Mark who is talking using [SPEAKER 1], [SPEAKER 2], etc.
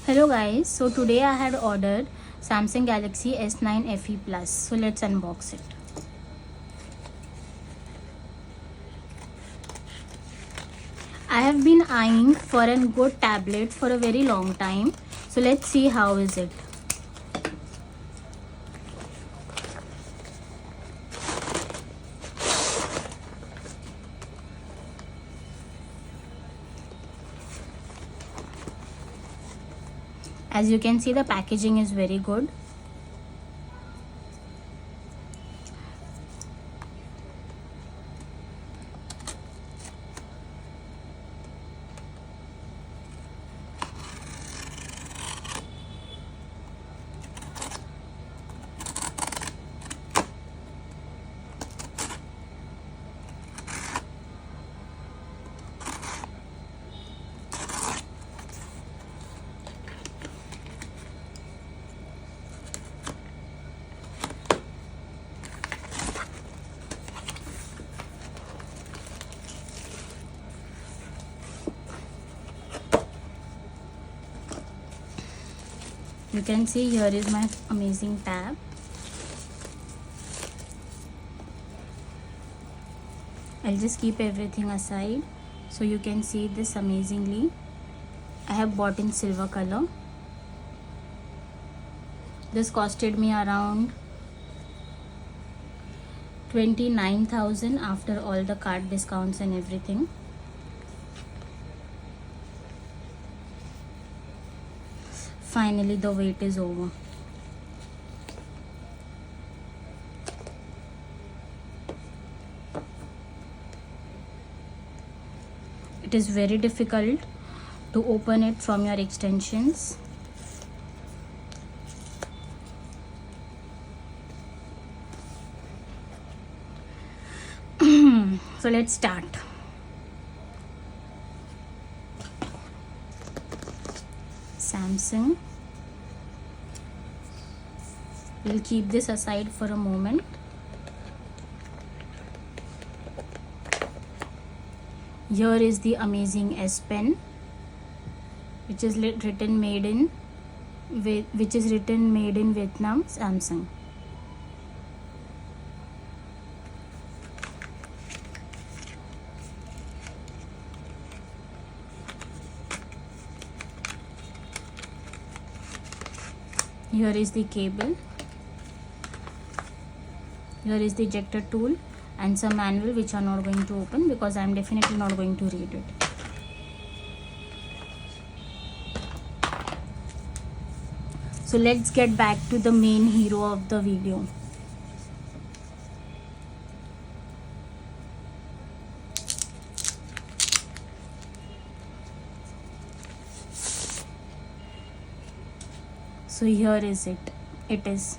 [SPEAKER 1] Hello guys, so today I had ordered Samsung Galaxy S9 FE Plus. So let's unbox it. I have been eyeing for a good tablet for a very long time. So let's see how is it. As you can see, the packaging is very good. You can see here is my amazing tab. I'll just keep everything aside so you can see this amazingly. I have bought in silver color. This costed me around 29,000 after all the card discounts and everything. Finally, the wait is over. It is very difficult to open it from your extensions. So let's start. Samsung. We'll keep this aside for a moment. Here is the amazing S Pen, which is written made in Vietnam, Samsung. Here is the cable. Here is the ejector tool and some manual which are not going to open because I am definitely not going to read it. So let's get back to the main hero of the video. So here is it. It is.